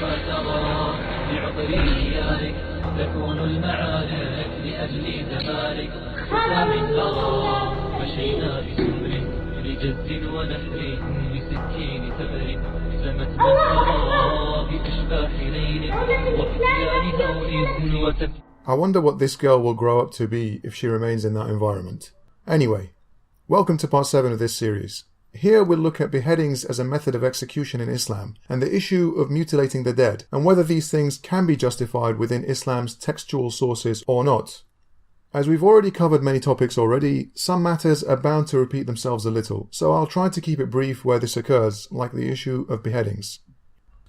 ترى بعطري يارك تكون المعارك لأجل زمانك ختام النار مشينا بسمر لجد ونحر بسكين تبر سمت مسرى بأشباح ليل وفتيان هول وتفكير. I wonder what this girl will grow up to be if she remains in that environment. Anyway, welcome to part 7 of this series. Here we'll look at beheadings as a method of execution in Islam and the issue of mutilating the dead and whether these things can be justified within Islam's textual sources or not. As we've already covered many topics already, some matters are bound to repeat themselves a little, so I'll try to keep it brief where this occurs, like the issue of beheadings.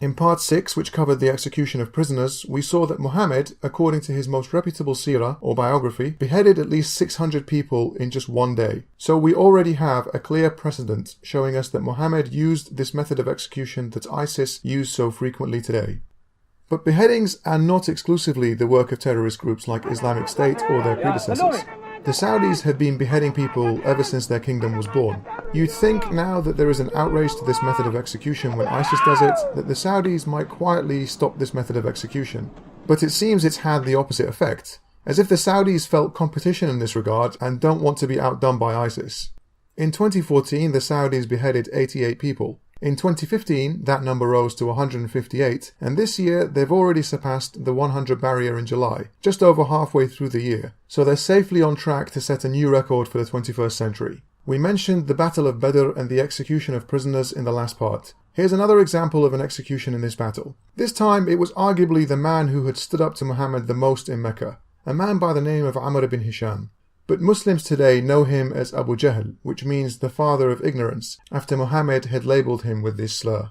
In part 6, which covered the execution of prisoners, we saw that Mohammed, according to his most reputable Sira, or biography, beheaded at least 600 people in just one day. So we already have a clear precedent showing us that Mohammed used this method of execution that ISIS use so frequently today. But beheadings are not exclusively the work of terrorist groups like Islamic State or their predecessors. The Saudis have been beheading people ever since their kingdom was born. You'd think now that there is an outrage to this method of execution when ISIS does it, that the Saudis might quietly stop this method of execution. But it seems it's had the opposite effect, as if the Saudis felt competition in this regard and don't want to be outdone by ISIS. In 2014, the Saudis beheaded 88 people. In 2015, that number rose to 158, and this year they've already surpassed the 100 barrier in July, just over halfway through the year, so they're safely on track to set a new record for the 21st century. We mentioned the Battle of Badr and the execution of prisoners in the last part. Here's another example of an execution in this battle. This time it was arguably the man who had stood up to Mohammed the most in Mecca, a man by the name of Amr bin Hisham. But Muslims today know him as Abu Jahl, which means the father of ignorance, after Mohammed had labelled him with this slur.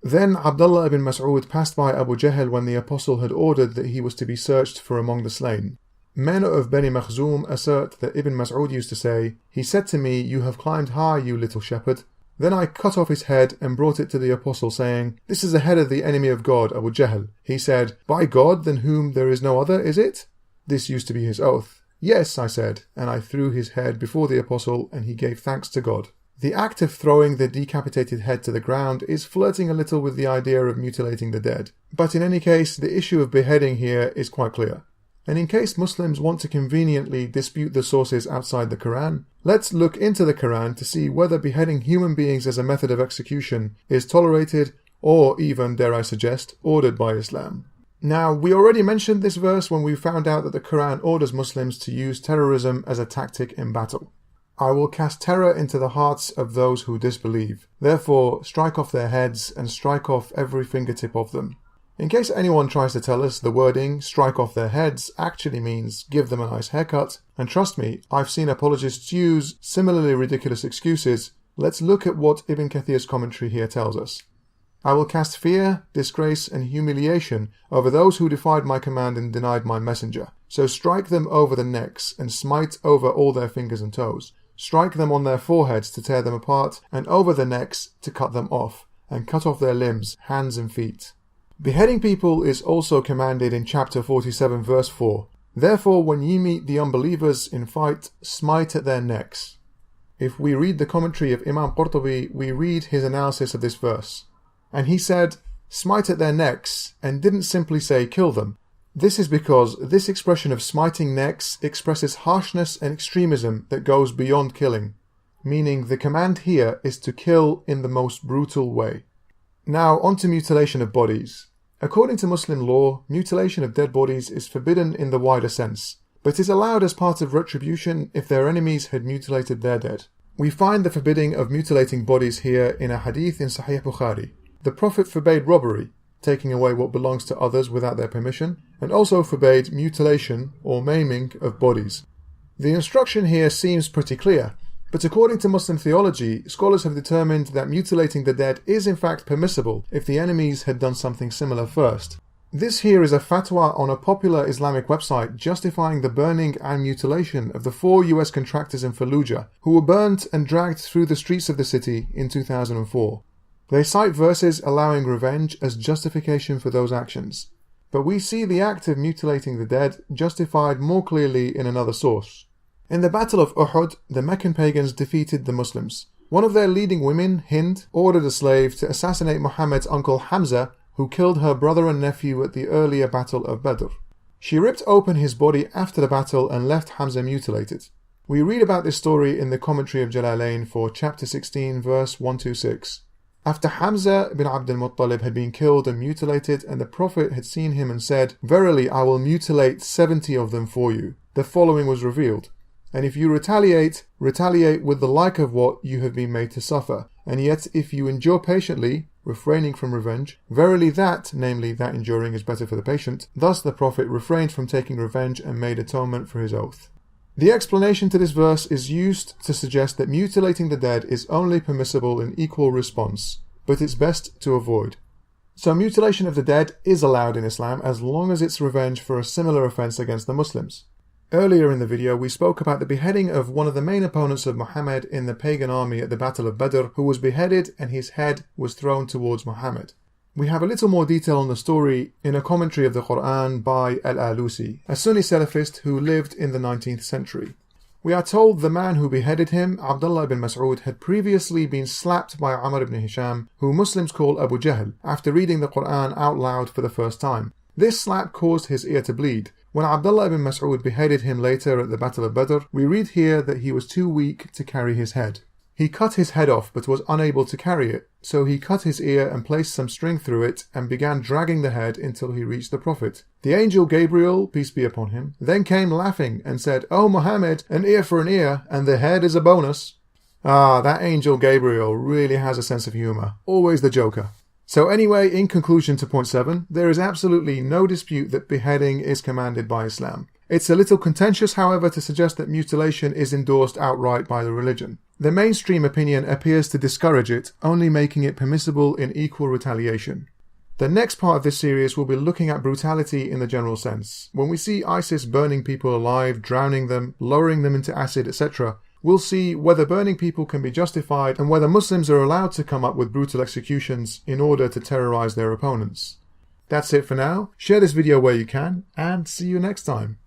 Then Abdullah ibn Masud passed by Abu Jahl when the apostle had ordered that he was to be searched for among the slain. Men of Bani Makhzum assert that Ibn Mas'ud used to say, "He said to me, 'You have climbed high, you little shepherd.' Then I cut off his head and brought it to the apostle, saying, 'This is the head of the enemy of God, Abu Jahl.' He said, 'By God, than whom there is no other, is it?' This used to be his oath. 'Yes,' I said, and I threw his head before the apostle, and he gave thanks to God." The act of throwing the decapitated head to the ground is flirting a little with the idea of mutilating the dead. But in any case, the issue of beheading here is quite clear. And in case Muslims want to conveniently dispute the sources outside the Quran, let's look into the Quran to see whether beheading human beings as a method of execution is tolerated or even, dare I suggest, ordered by Islam. Now, we already mentioned this verse when we found out that the Quran orders Muslims to use terrorism as a tactic in battle. "I will cast terror into the hearts of those who disbelieve. Therefore, strike off their heads and strike off every fingertip of them." In case anyone tries to tell us the wording "strike off their heads" actually means give them a nice haircut, and trust me, I've seen apologists use similarly ridiculous excuses, let's look at what Ibn Kathir's commentary here tells us. "I will cast fear, disgrace, and humiliation over those who defied my command and denied my messenger. So strike them over the necks, and smite over all their fingers and toes. Strike them on their foreheads to tear them apart, and over the necks to cut them off, and cut off their limbs, hands and feet." Beheading people is also commanded in chapter 47 verse 4. "Therefore when ye meet the unbelievers in fight, smite at their necks." If we read the commentary of Imam Qurtubi, we read his analysis of this verse. And he said, "Smite at their necks," and didn't simply say kill them. This is because this expression of smiting necks expresses harshness and extremism that goes beyond killing, meaning the command here is to kill in the most brutal way. Now on to mutilation of bodies. According to Muslim law, mutilation of dead bodies is forbidden in the wider sense, but is allowed as part of retribution if their enemies had mutilated their dead. We find the forbidding of mutilating bodies here in a hadith in Sahih Bukhari. The Prophet forbade robbery, taking away what belongs to others without their permission, and also forbade mutilation or maiming of bodies. The instruction here seems pretty clear, but according to Muslim theology, scholars have determined that mutilating the dead is in fact permissible if the enemies had done something similar first. This here is a fatwa on a popular Islamic website justifying the burning and mutilation of the 4 US contractors in Fallujah who were burnt and dragged through the streets of the city in 2004. They cite verses allowing revenge as justification for those actions. But we see the act of mutilating the dead justified more clearly in another source. In the Battle of Uhud, the Meccan pagans defeated the Muslims. One of their leading women, Hind, ordered a slave to assassinate Muhammad's uncle Hamza who killed her brother and nephew at the earlier Battle of Badr. She ripped open his body after the battle and left Hamza mutilated. We read about this story in the commentary of Jalalain for chapter 16, verse 126. After Hamza bin Abdullah had been killed and mutilated, and the Prophet had seen him and said, "Verily, I will mutilate 70 of them for you," the following was revealed: "And if you retaliate, retaliate with the like of what you have been made to suffer. And yet if you endure patiently, refraining from revenge, verily that," namely that enduring, "is better for the patient." Thus the Prophet refrained from taking revenge and made atonement for his oath. The explanation to this verse is used to suggest that mutilating the dead is only permissible in equal response, but it's best to avoid. So mutilation of the dead is allowed in Islam as long as it's revenge for a similar offense against the Muslims. Earlier in the video we spoke about the beheading of one of the main opponents of Mohammed in the pagan army at the Battle of Badr, who was beheaded and his head was thrown towards Mohammed. We have a little more detail on the story in a commentary of the Quran by Al-Alusi, a Sunni Salafist who lived in the 19th century. We are told the man who beheaded him, Abdullah ibn Masud, had previously been slapped by Amr ibn Hisham, who Muslims call Abu Jahl, after reading the Quran out loud for the first time. This slap caused his ear to bleed. When Abdullah ibn Masud beheaded him later at the Battle of Badr, we read here that he was too weak to carry his head. He cut his head off but was unable to carry it, so he cut his ear and placed some string through it and began dragging the head until he reached the Prophet. The angel Gabriel, peace be upon him, then came laughing and said, "O Mohammed, an ear for an ear, and the head is a bonus." That angel Gabriel really has a sense of humour, always the joker. So anyway, in conclusion to point 7, there is absolutely no dispute that beheading is commanded by Islam. It's a little contentious, however, to suggest that mutilation is endorsed outright by the religion. The mainstream opinion appears to discourage it, only making it permissible in equal retaliation. The next part of this series will be looking at brutality in the general sense. When we see ISIS burning people alive, drowning them, lowering them into acid, etc., we'll see whether burning people can be justified and whether Muslims are allowed to come up with brutal executions in order to terrorize their opponents. That's it for now. Share this video where you can, and see you next time.